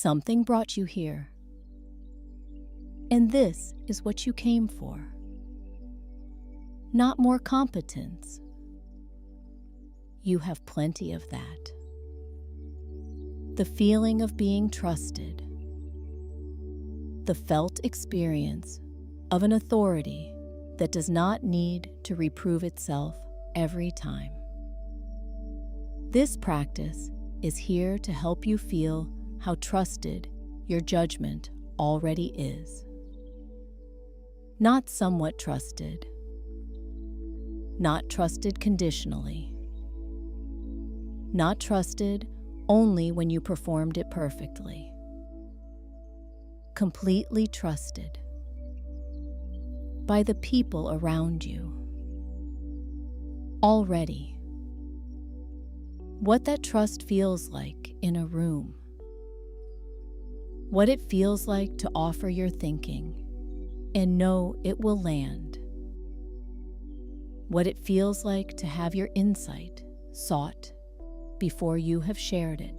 Something brought you here. And this is what you came for. Not more competence. You have plenty of that. The feeling of being trusted. The felt experience of an authority that does not need to reprove itself every time. This practice is here to help you feel how trusted your judgment already is. Not somewhat trusted. Not trusted conditionally. Not trusted only when you performed it perfectly. Completely trusted by the people around you. Already. What that trust feels like in a room. What it feels like to offer your thinking and know it will land. What it feels like to have your insight sought before you have shared it.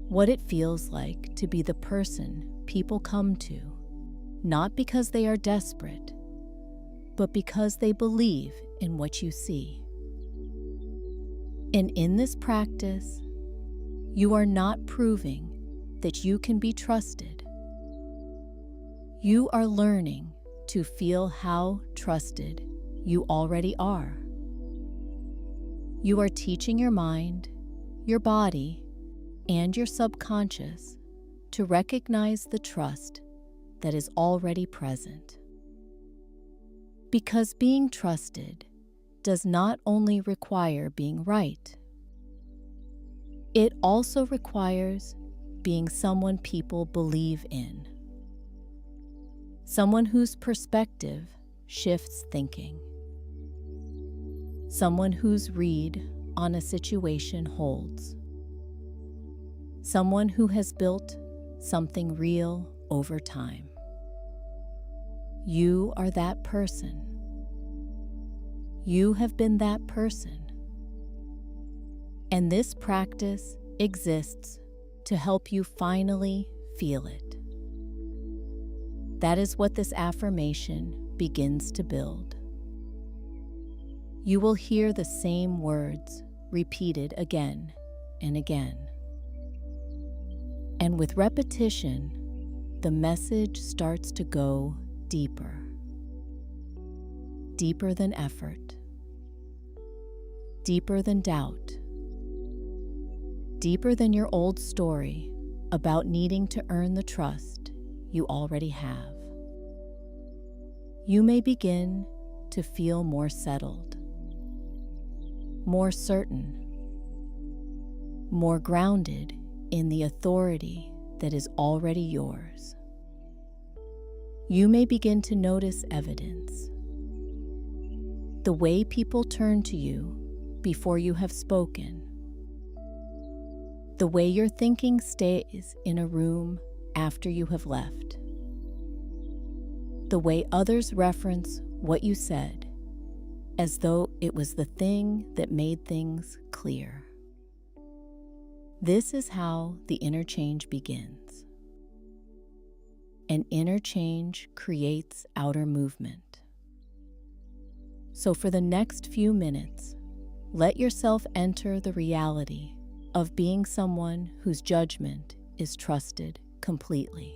What it feels like to be the person people come to, not because they are desperate, but because they believe in what you see. And in this practice, you are not proving that you can be trusted. You are learning to feel how trusted you already are. You are teaching your mind, your body, and your subconscious to recognize the trust that is already present. Because being trusted does not only require being right, it also requires being someone people believe in. Someone whose perspective shifts thinking. Someone whose read on a situation holds. Someone who has built something real over time. You are that person. You have been that person. And this practice exists to help you finally feel it. That is what this affirmation begins to build. You will hear the same words repeated again and again. And with repetition, the message starts to go deeper. Deeper than effort. Deeper than doubt. Deeper than your old story about needing to earn the trust you already have. You may begin to feel more settled, more certain, more grounded in the authority that is already yours. You may begin to notice evidence. The way people turn to you before you have spoken. The way your thinking stays in a room after you have left. The way others reference what you said as though it was the thing that made things clear. This is how the interchange begins. An interchange creates outer movement. So for the next few minutes, let yourself enter the reality of being someone whose judgment is trusted completely.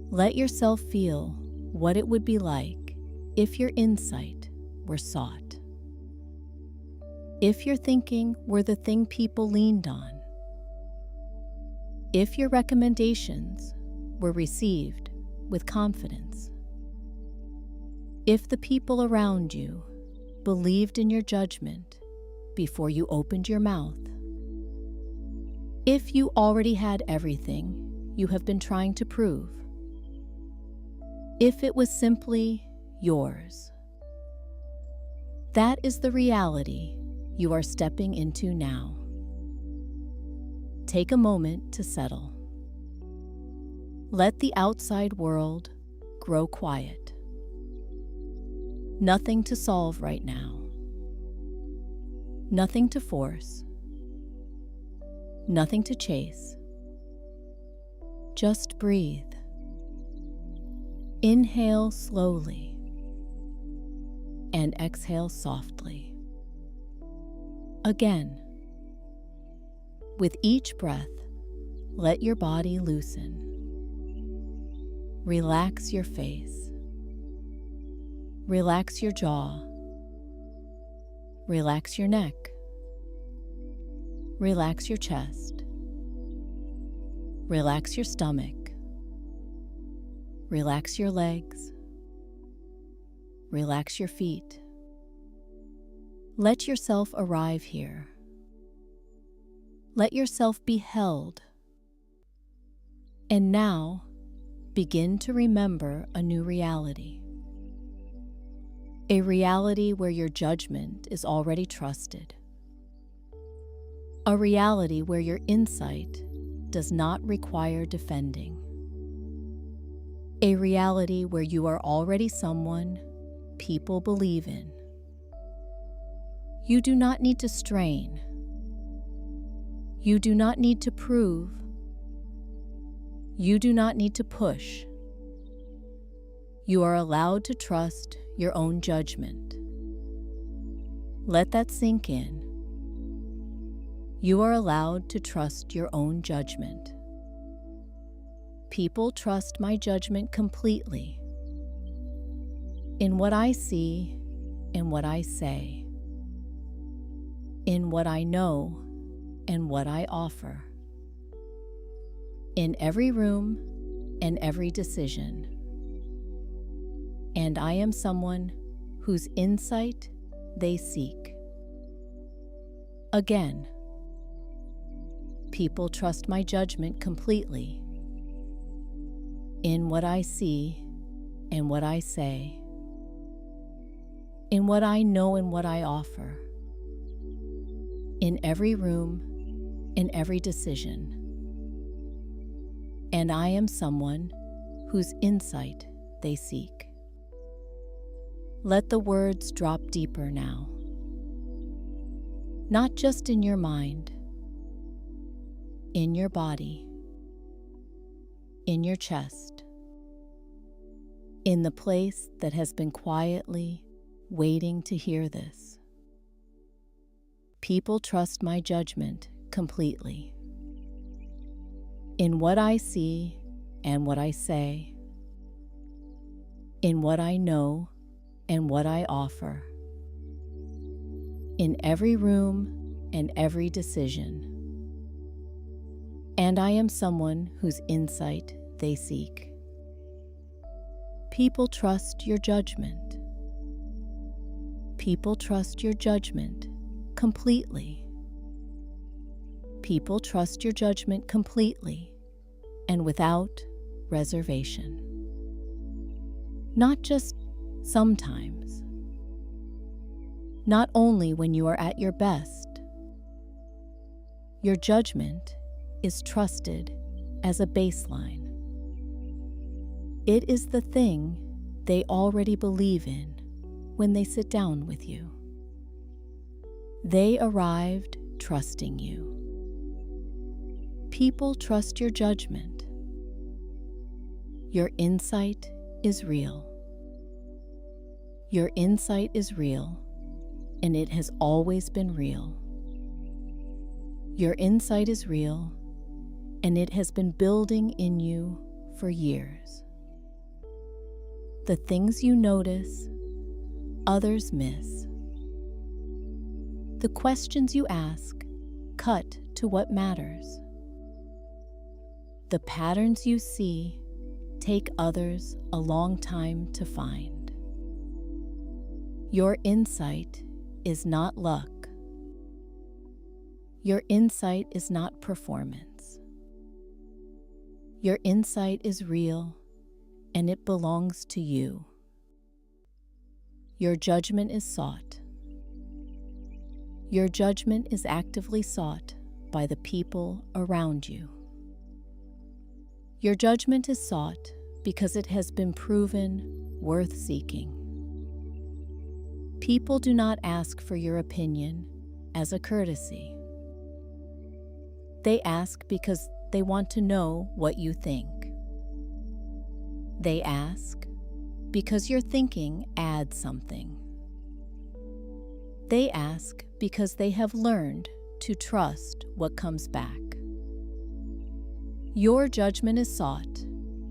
Let yourself feel what it would be like if your insight were sought. If your thinking were the thing people leaned on. If your recommendations were received with confidence. If the people around you believed in your judgment before you opened your mouth. If you already had everything you have been trying to prove. If it was simply yours. That is the reality you are stepping into now. Take a moment to settle. Let the outside world grow quiet. Nothing to solve right now. Nothing to force. Nothing to chase. Just breathe. Inhale slowly and exhale softly. Again. With each breath, let your body loosen. Relax your face. Relax your jaw. Relax your neck. Relax your chest. Relax your stomach. Relax your legs. Relax your feet. Let yourself arrive here. Let yourself be held. And now, begin to remember a new reality. A reality where your judgment is already trusted. A reality where your insight does not require defending. A reality where you are already someone people believe in. You do not need to strain. You do not need to prove. You do not need to push. You are allowed to trust your own judgment. Let that sink in. You are allowed to trust your own judgment. People trust my judgment completely in what I see, in what I say, in what I know and what I offer, in every room and every decision. And I am someone whose insight they seek. Again, people trust my judgment completely in what I see and what I say, in what I know and what I offer, in every room, in every decision. And I am someone whose insight they seek. Let the words drop deeper now. Not just in your mind, in your body, in your chest, in the place that has been quietly waiting to hear this. People trust my judgment completely. In what I see and what I say, in what I know and what I offer, in every room and every decision. And I am someone whose insight they seek. People trust your judgment. People trust your judgment completely. People trust your judgment completely and without reservation. Not just sometimes. Not only when you are at your best. Your judgment is trusted as a baseline. It is the thing they already believe in when they sit down with you. They arrived trusting you. People trust your judgment. Your insight is real. Your insight is real, and it has always been real. Your insight is real, and it has been building in you for years. The things you notice, others miss. The questions you ask cut to what matters. The patterns you see take others a long time to find. Your insight is not luck. Your insight is not performance. Your insight is real, and it belongs to you. Your judgment is sought. Your judgment is actively sought by the people around you. Your judgment is sought because it has been proven worth seeking. People do not ask for your opinion as a courtesy. They ask because they want to know what you think. They ask because your thinking adds something. They ask because they have learned to trust what comes back. Your judgment is sought,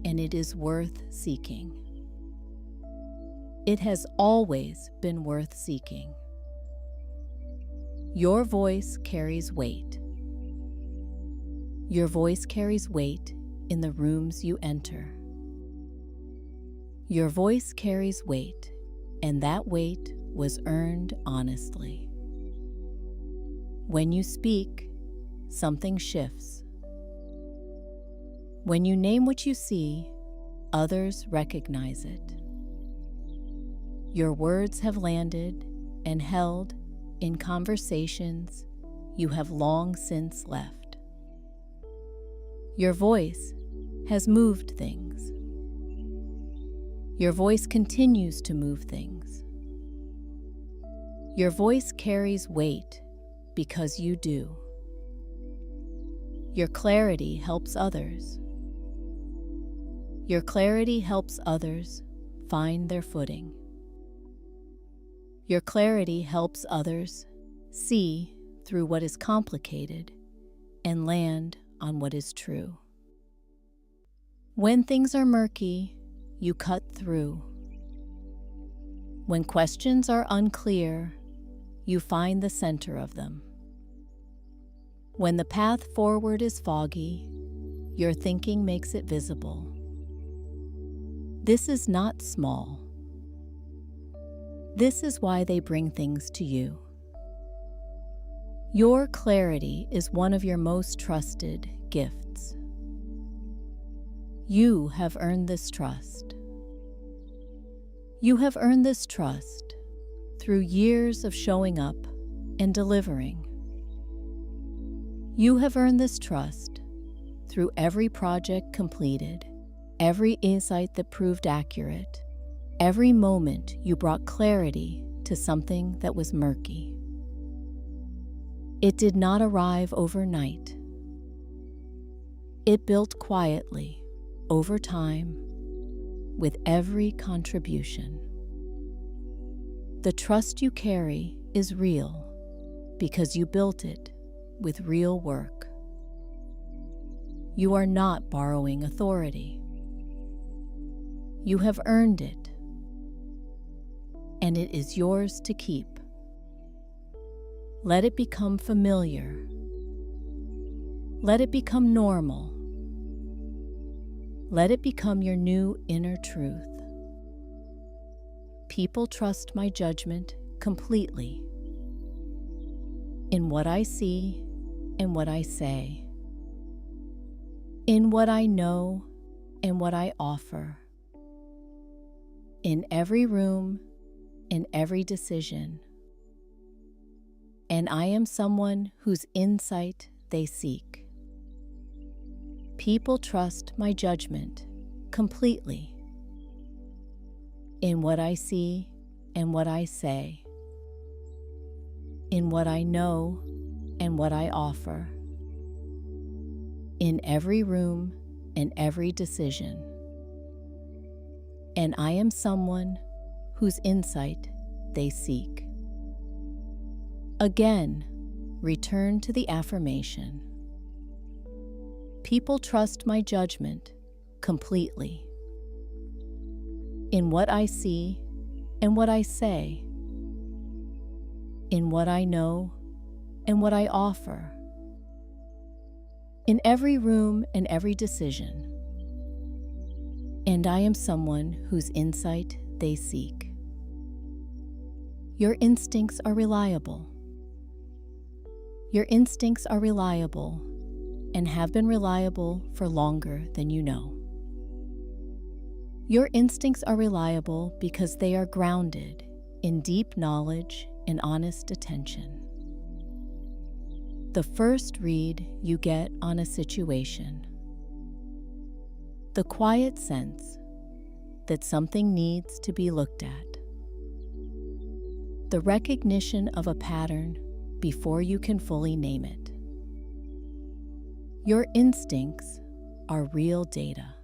and it is worth seeking. It has always been worth seeking. Your voice carries weight. Your voice carries weight in the rooms you enter. Your voice carries weight, and that weight was earned honestly. When you speak, something shifts. When you name what you see, others recognize it. Your words have landed and held in conversations you have long since left. Your voice has moved things. Your voice continues to move things. Your voice carries weight because you do. Your clarity helps others. Your clarity helps others find their footing. Your clarity helps others see through what is complicated and land on what is true. When things are murky, you cut through. When questions are unclear, you find the center of them. When the path forward is foggy, your thinking makes it visible. This is not small. This is why they bring things to you. Your clarity is one of your most trusted gifts. You have earned this trust. You have earned this trust through years of showing up and delivering. You have earned this trust through every project completed, every insight that proved accurate, every moment you brought clarity to something that was murky. It did not arrive overnight. It built quietly, over time, with every contribution. The trust you carry is real because you built it with real work. You are not borrowing authority. You have earned it, and it is yours to keep. Let it become familiar. Let it become normal. Let it become your new inner truth. People trust my judgment completely in what I see and what I say, in what I know and what I offer, in every room, in every decision. And I am someone whose insight they seek. People trust my judgment completely in what I see and what I say, in what I know and what I offer, in every room and every decision. And I am someone whose insight they seek. Again, return to the affirmation. People trust my judgment completely in what I see and what I say, in what I know and what I offer, in every room and every decision. And I am someone whose insight they seek. Your instincts are reliable. Your instincts are reliable and have been reliable for longer than you know. Your instincts are reliable because they are grounded in deep knowledge and honest attention. The first read you get on a situation. The quiet sense that something needs to be looked at. The recognition of a pattern before you can fully name it. Your instincts are real data.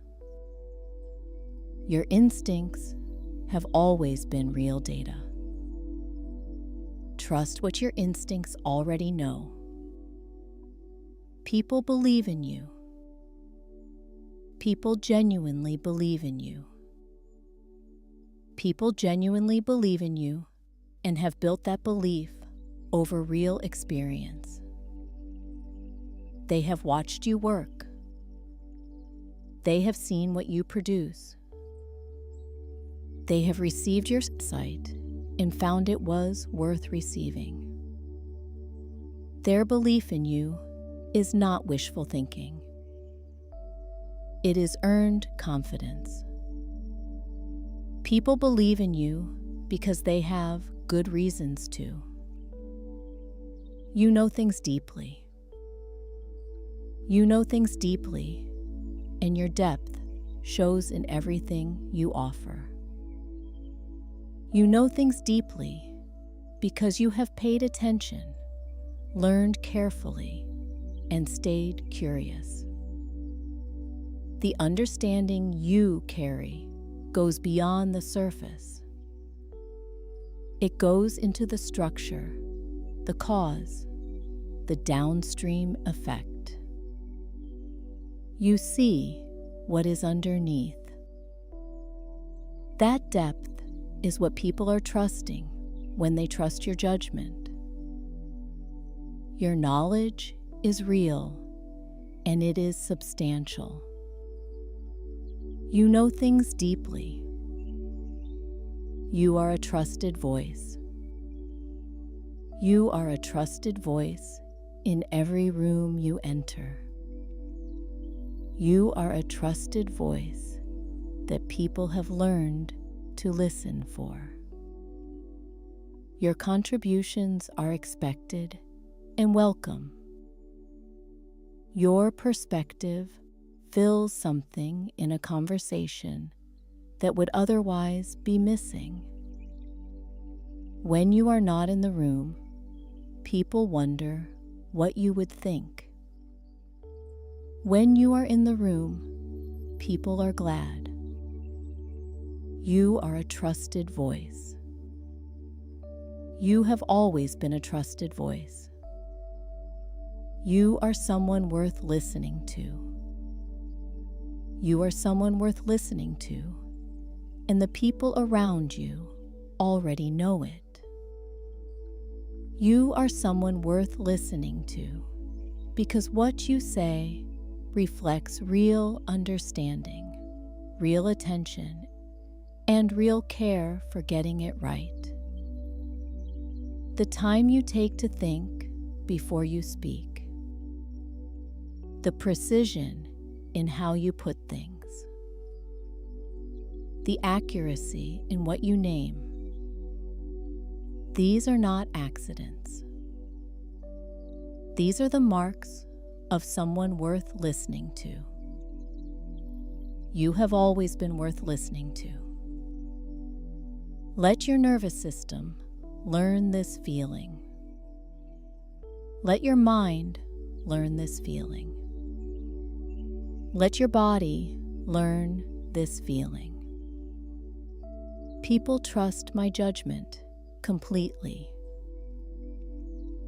Your instincts have always been real data. Trust what your instincts already know. People believe in you. People genuinely believe in you. People genuinely believe in you and have built that belief over real experience. They have watched you work. They have seen what you produce. They have received your sight and found it was worth receiving. Their belief in you is not wishful thinking. It is earned confidence. People believe in you because they have good reasons to. You know things deeply. You know things deeply, and your depth shows in everything you offer. You know things deeply because you have paid attention, learned carefully, and stayed curious. The understanding you carry goes beyond the surface. It goes into the structure, the cause, the downstream effect. You see what is underneath. That depth is what people are trusting when they trust your judgment. Your knowledge is real and it is substantial. You know things deeply. You are a trusted voice. You are a trusted voice in every room you enter. You are a trusted voice that people have learned to listen for. Your contributions are expected and welcome. Your perspective fills something in a conversation that would otherwise be missing. When you are not in the room, people wonder what you would think. When you are in the room, people are glad. You are a trusted voice. You have always been a trusted voice. You are someone worth listening to. You are someone worth listening to, and the people around you already know it. You are someone worth listening to because what you say reflects real understanding, real attention, and real care for getting it right. The time you take to think before you speak. The precision in how you put things. The accuracy in what you name. These are not accidents. These are the marks of someone worth listening to. You have always been worth listening to. Let your nervous system learn this feeling. Let your mind learn this feeling. Let your body learn this feeling. People trust my judgment completely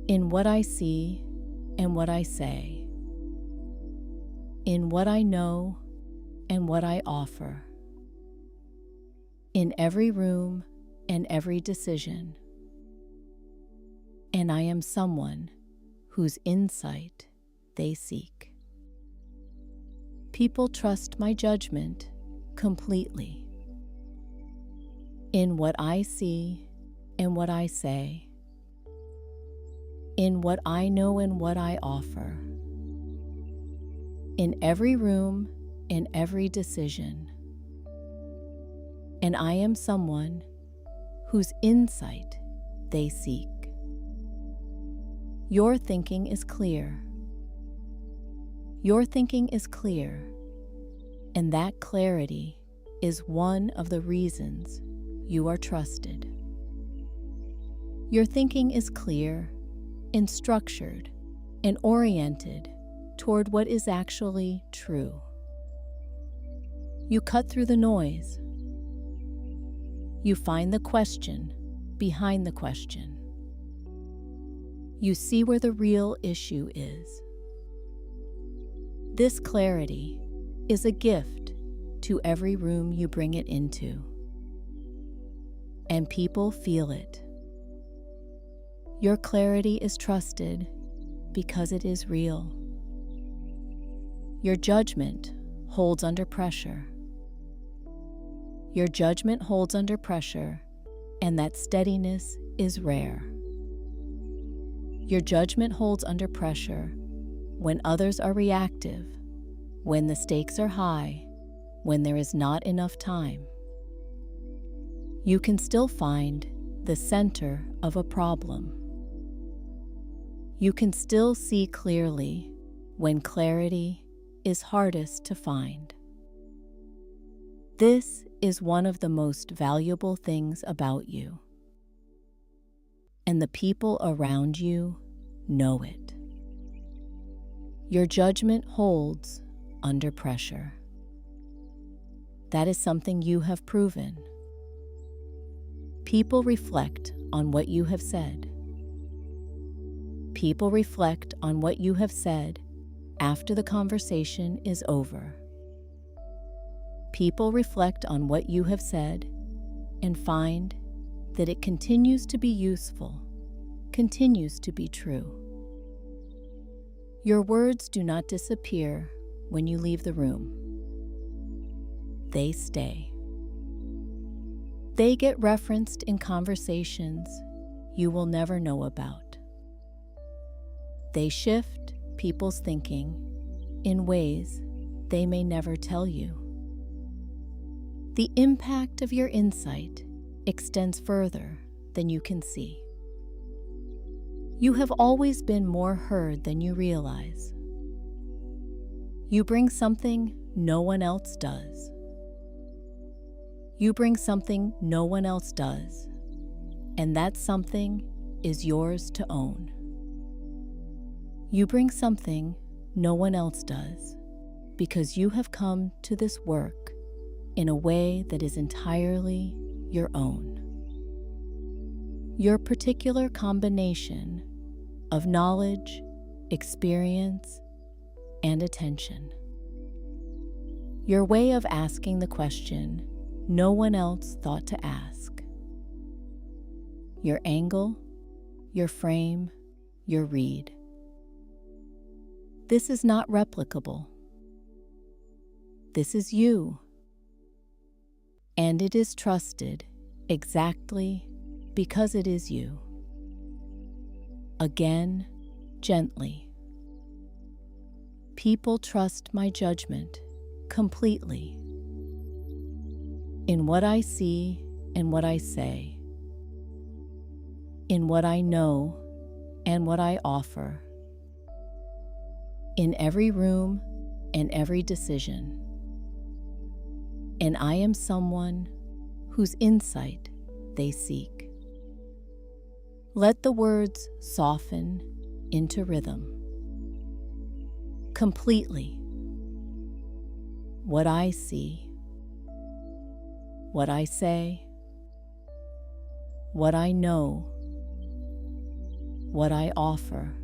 in what I see and what I say, in what I know and what I offer, in every room and every decision. And I am someone whose insight they seek. People trust my judgment completely in what I see and what I say, in what I know and what I offer, in every room and every decision. And I am someone whose insight they seek. Your thinking is clear. Your thinking is clear, and that clarity is one of the reasons you are trusted. Your thinking is clear and structured and oriented toward what is actually true. You cut through the noise. You find the question behind the question. You see where the real issue is. This clarity is a gift to every room you bring it into. And people feel it. Your clarity is trusted because it is real. Your judgment holds under pressure. Your judgment holds under pressure, and that steadiness is rare. Your judgment holds under pressure when others are reactive, when the stakes are high, when there is not enough time. You can still find the center of a problem. You can still see clearly when clarity is hardest to find. This is one of the most valuable things about you, and the people around you know it. Your judgment holds under pressure. That is something you have proven. People reflect on what you have said. People reflect on what you have said after the conversation is over. People reflect on what you have said and find that it continues to be useful, continues to be true. Your words do not disappear when you leave the room. They stay. They get referenced in conversations you will never know about. They shift people's thinking in ways they may never tell you. The impact of your insight extends further than you can see. You have always been more heard than you realize. You bring something no one else does. You bring something no one else does, and that something is yours to own. You bring something no one else does because you have come to this work in a way that is entirely your own. Your particular combination of knowledge, experience, and attention. Your way of asking the question no one else thought to ask. Your angle, your frame, your read. This is not replicable. This is you. And it is trusted exactly because it is you. Again, gently. People trust my judgment completely. In what I see and what I say. In what I know and what I offer. In every room and every decision. And I am someone whose insight they seek. Let the words soften into rhythm. Completely. What I see, what I say, what I know, what I offer.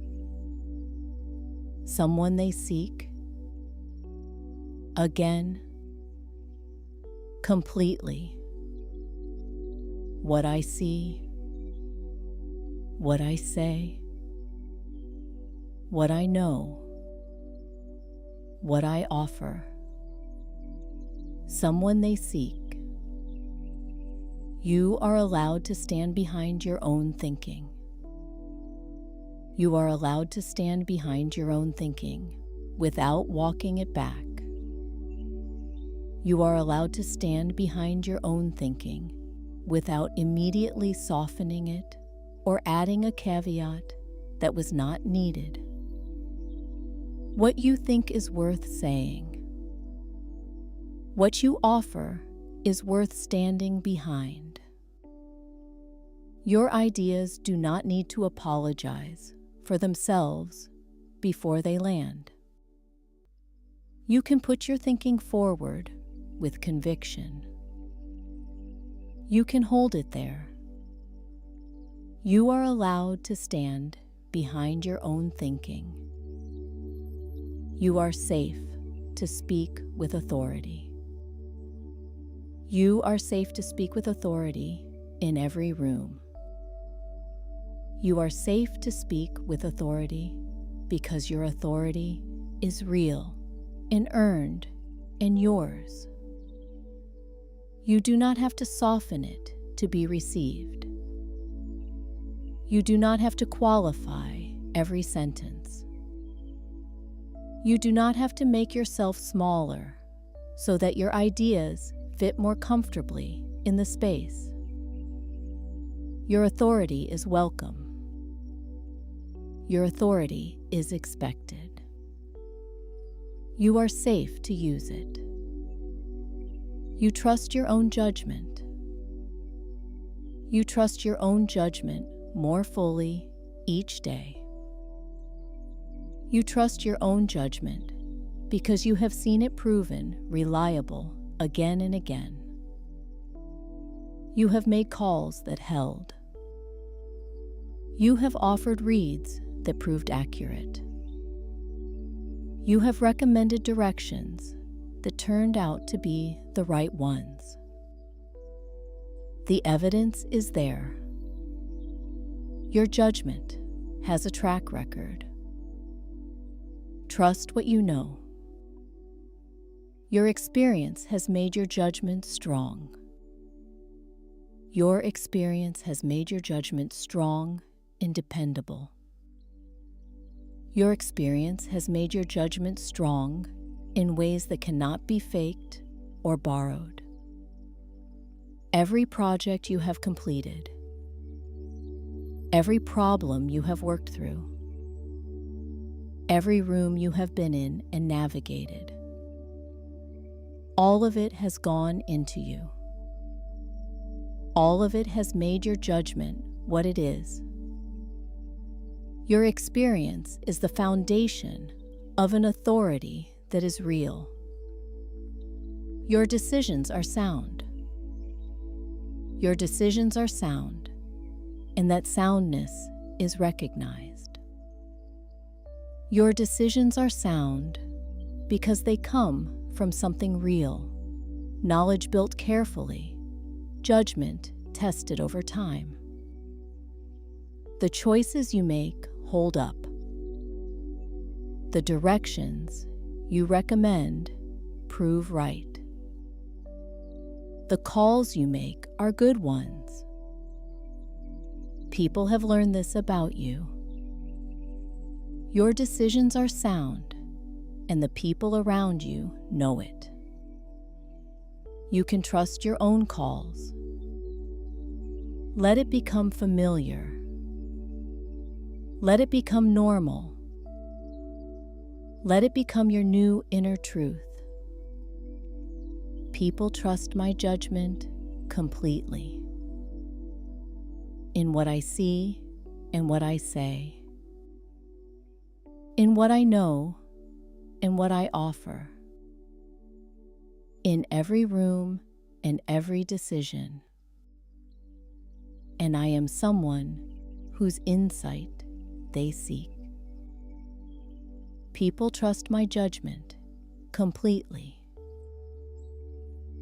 Someone they seek. Again. Completely. What I see, what I say, what I know, what I offer. Someone they seek. You are allowed to stand behind your own thinking. You are allowed to stand behind your own thinking without walking it back. You are allowed to stand behind your own thinking without immediately softening it or adding a caveat that was not needed. What you think is worth saying. What you offer is worth standing behind. Your ideas do not need to apologize for themselves before they land. You can put your thinking forward with conviction. You can hold it there. You are allowed to stand behind your own thinking. You are safe to speak with authority. You are safe to speak with authority in every room. You are safe to speak with authority because your authority is real and earned and yours. You do not have to soften it to be received. You do not have to qualify every sentence. You do not have to make yourself smaller so that your ideas fit more comfortably in the space. Your authority is welcome. Your authority is expected. You are safe to use it. You trust your own judgment. You trust your own judgment more fully each day. You trust your own judgment because you have seen it proven reliable again and again. You have made calls that held. You have offered reads that proved accurate. You have recommended directions that turned out to be the right ones. The evidence is there. Your judgment has a track record. Trust what you know. Your experience has made your judgment strong. Your experience has made your judgment strong and dependable. Your experience has made your judgment strong in ways that cannot be faked or borrowed. Every project you have completed, every problem you have worked through, every room you have been in and navigated, all of it has gone into you. All of it has made your judgment what it is. Your experience is the foundation of an authority that is real. Your decisions are sound. Your decisions are sound, and that soundness is recognized. Your decisions are sound because they come from something real, knowledge built carefully, judgment tested over time. The choices you make hold up. The directions you recommend prove right. The calls you make are good ones. People have learned this about you. Your decisions are sound, and the people around you know it. You can trust your own calls. Let it become familiar. Let it become normal. Let it become your new inner truth. People trust my judgment completely. In what I see and what I say. In what I know and what I offer. In every room and every decision. And I am someone whose insight they seek. People trust my judgment completely.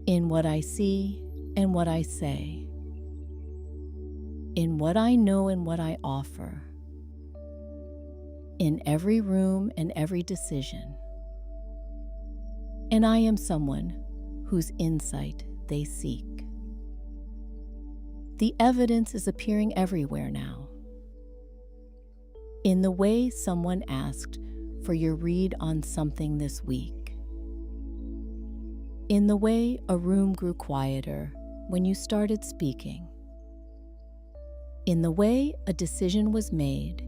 In what I see and what I say. In what I know and what I offer. In every room and every decision. And I am someone whose insight they seek. The evidence is appearing everywhere now. In the way someone asked for your read on something this week. In the way a room grew quieter when you started speaking. In the way a decision was made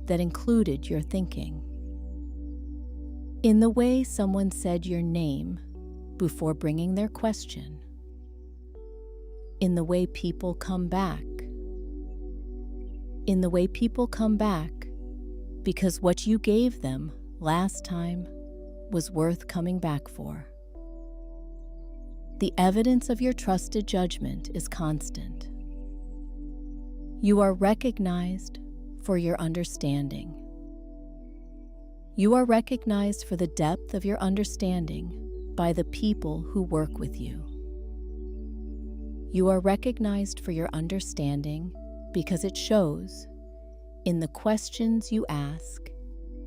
that included your thinking. In the way someone said your name before bringing their question. In the way people come back. In the way people come back because what you gave them last time was worth coming back for. The evidence of your trusted judgment is constant. You are recognized for your understanding. You are recognized for the depth of your understanding by the people who work with you. You are recognized for your understanding because it shows in the questions you ask,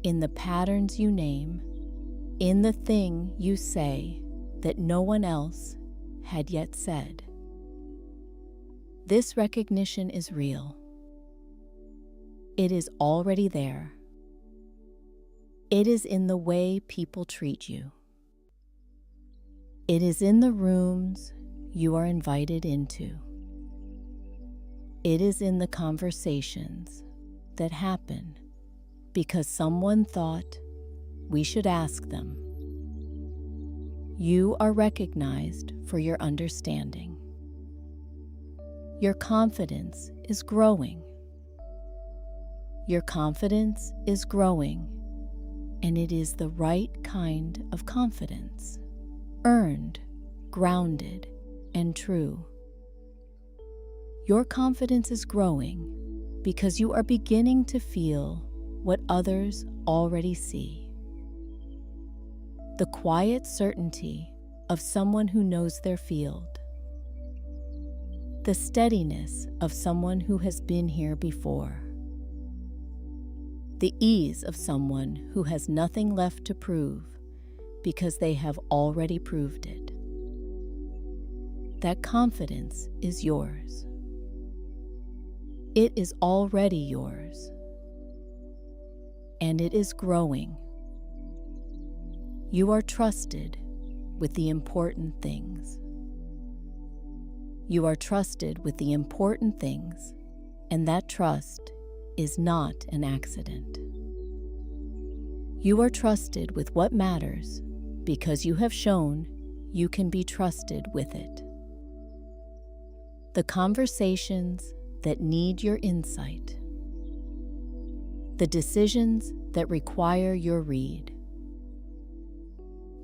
in the patterns you name, in the thing you say that no one else had yet said. This recognition is real. It is already there. It is in the way people treat you. It is in the rooms you are invited into. It is in the conversations that happen because someone thought we should ask them. You are recognized for your understanding. Your confidence is growing. Your confidence is growing, and it is the right kind of confidence, earned, grounded, and true. Your confidence is growing because you are beginning to feel what others already see. The quiet certainty of someone who knows their field. The steadiness of someone who has been here before. The ease of someone who has nothing left to prove because they have already proved it. That confidence is yours. It is already yours. And it is growing. You are trusted with the important things. You are trusted with the important things, and that trust is not an accident. You are trusted with what matters because you have shown you can be trusted with it. The conversations that need your insight. The decisions that require your read.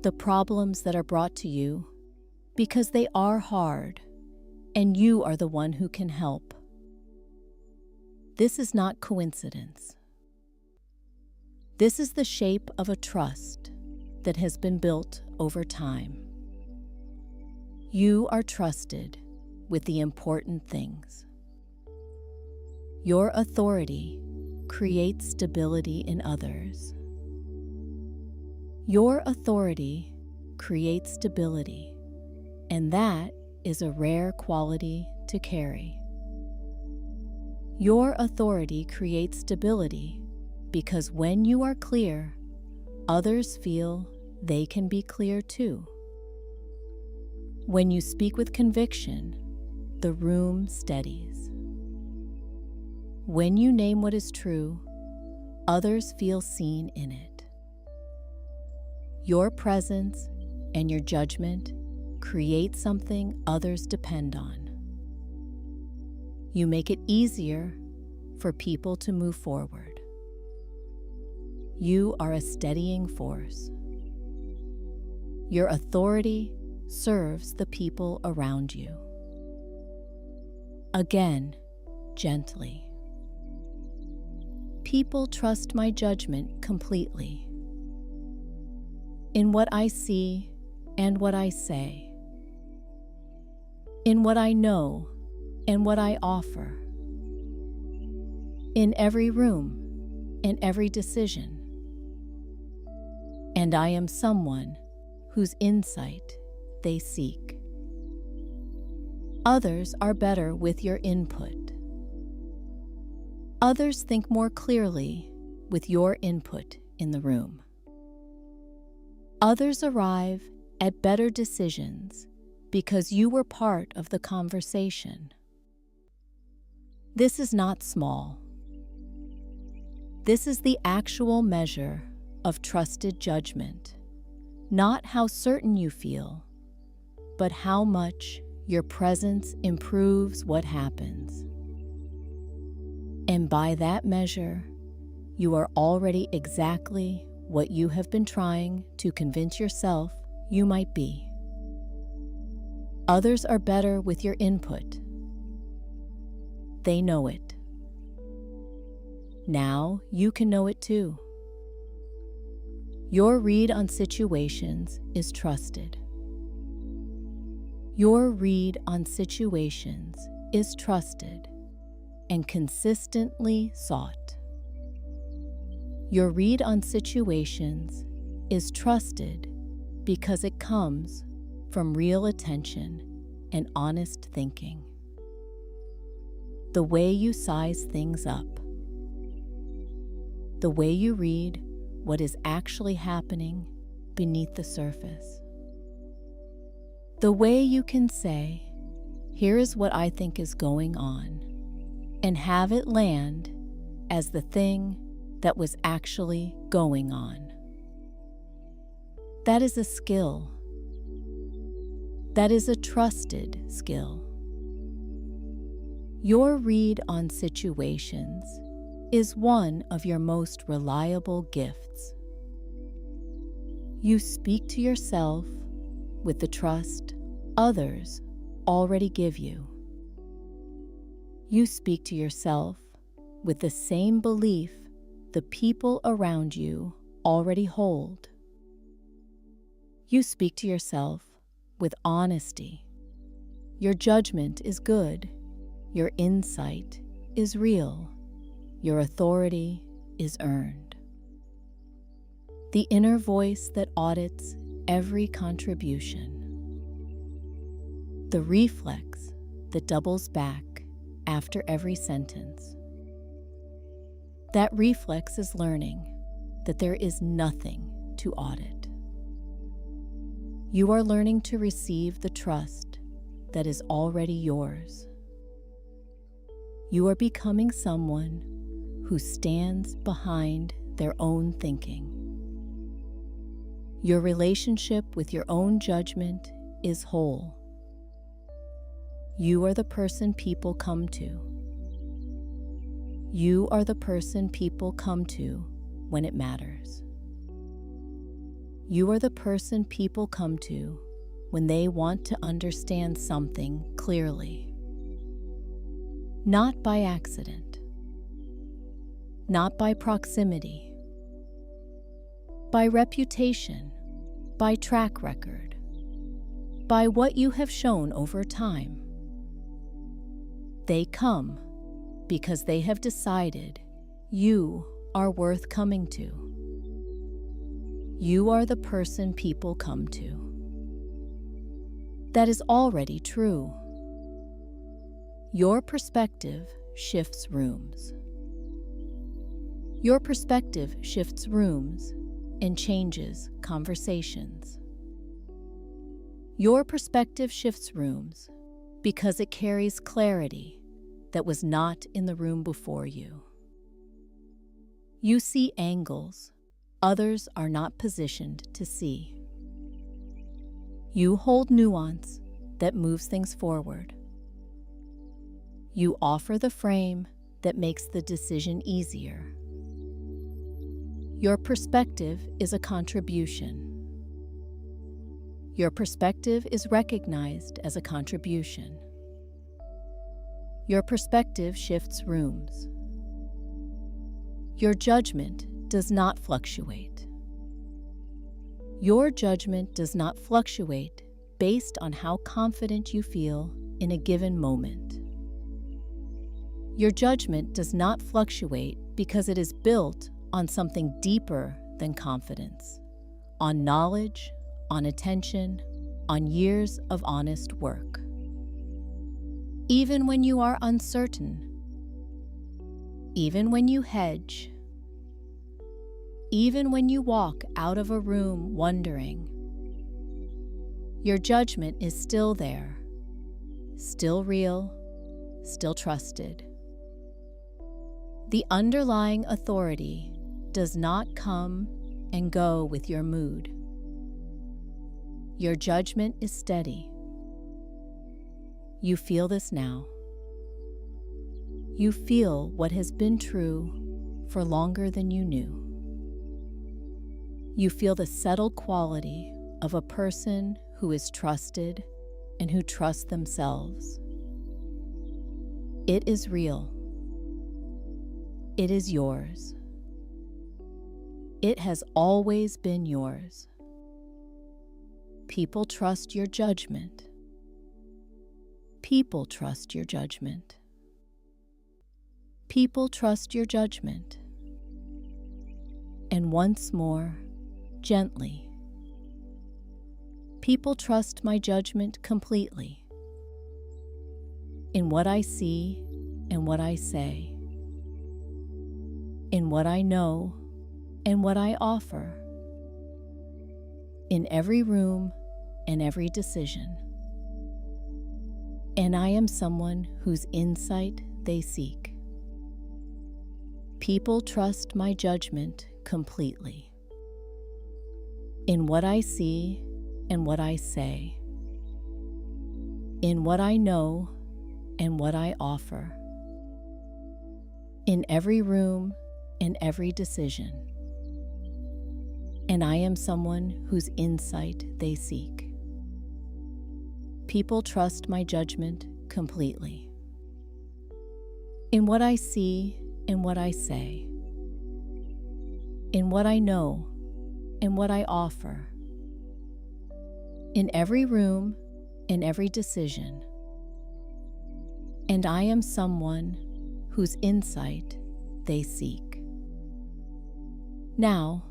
The problems that are brought to you because they are hard, and you are the one who can help. This is not coincidence. This is the shape of a trust that has been built over time. You are trusted with the important things. Your authority creates stability in others. Your authority creates stability, and that is a rare quality to carry. Your authority creates stability because when you are clear, others feel they can be clear too. When you speak with conviction, the room steadies. When you name what is true, others feel seen in it. Your presence and your judgment create something others depend on. You make it easier for people to move forward. You are a steadying force. Your authority serves the people around you. Again, gently. People trust my judgment completely. In what I see and what I say. In what I know and what I offer. In every room and every decision. And I am someone whose insight they seek. Others are better with your input. Others think more clearly with your input in the room. Others arrive at better decisions because you were part of the conversation. This is not small. This is the actual measure of trusted judgment, not how certain you feel, but how much your presence improves what happens. And by that measure, you are already exactly what you have been trying to convince yourself you might be. Others are better with your input. They know it. Now you can know it too. Your read on situations is trusted. Your read on situations is trusted and consistently sought. Your read on situations is trusted because it comes from real attention and honest thinking. The way you size things up, the way you read what is actually happening beneath the surface. The way you can say, "Here is what I think is going on," and have it land as the thing that was actually going on. That is a skill. That is a trusted skill. Your read on situations is one of your most reliable gifts. You speak to yourself with the trust others already give you. You speak to yourself with the same belief the people around you already hold. You speak to yourself with honesty. Your judgment is good. Your insight is real. Your authority is earned. The inner voice that audits every contribution. The reflex that doubles back after every sentence. That reflex is learning that there is nothing to audit. You are learning to receive the trust that is already yours. You are becoming someone who stands behind their own thinking. Your relationship with your own judgment is whole. You are the person people come to. You are the person people come to when it matters. You are the person people come to when they want to understand something clearly. Not by accident. Not by proximity. By reputation. By track record. By what you have shown over time. They come because they have decided you are worth coming to. You are the person people come to. That is already true. Your perspective shifts rooms. Your perspective shifts rooms and changes conversations. Your perspective shifts rooms because it carries clarity that was not in the room before you. You see angles others are not positioned to see. You hold nuance that moves things forward. You offer the frame that makes the decision easier. Your perspective is a contribution. Your perspective is recognized as a contribution. Your perspective shifts rooms. Your judgment does not fluctuate. Your judgment does not fluctuate based on how confident you feel in a given moment. Your judgment does not fluctuate because it is built on something deeper than confidence, on knowledge, on attention, on years of honest work. Even when you are uncertain, even when you hedge, even when you walk out of a room wondering, your judgment is still there, still real, still trusted. The underlying authority does not come and go with your mood. Your judgment is steady. You feel this now. You feel what has been true for longer than you knew. You feel the settled quality of a person who is trusted and who trusts themselves. It is real. It is yours. It has always been yours. People trust your judgment. People trust your judgment. People trust your judgment. And once more, gently. People trust my judgment completely. In what I see and what I say. In what I know and what I offer. In every room and every decision. And I am someone whose insight they seek. People trust my judgment completely. In what I see and what I say. In what I know and what I offer. In every room and every decision. And I am someone whose insight they seek. People trust my judgment completely. In what I see and what I say. In what I know and what I offer. In every room and every decision. And I am someone whose insight they seek. Now,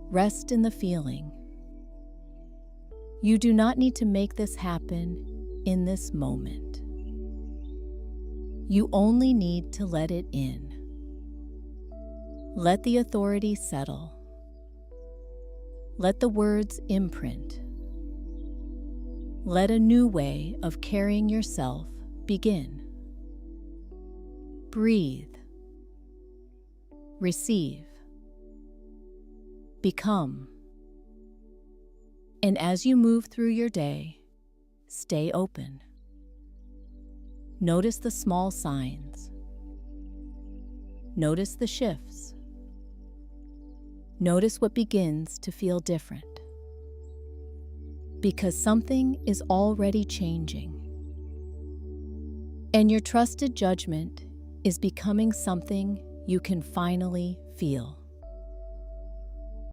rest in the feeling. You do not need to make this happen in this moment. You only need to let it in. Let the authority settle. Let the words imprint. Let a new way of carrying yourself begin. Breathe. Receive. Become. And as you move through your day, stay open. Notice the small signs. Notice the shifts. Notice what begins to feel different. Because something is already changing. And your trusted judgment is becoming something you can finally feel.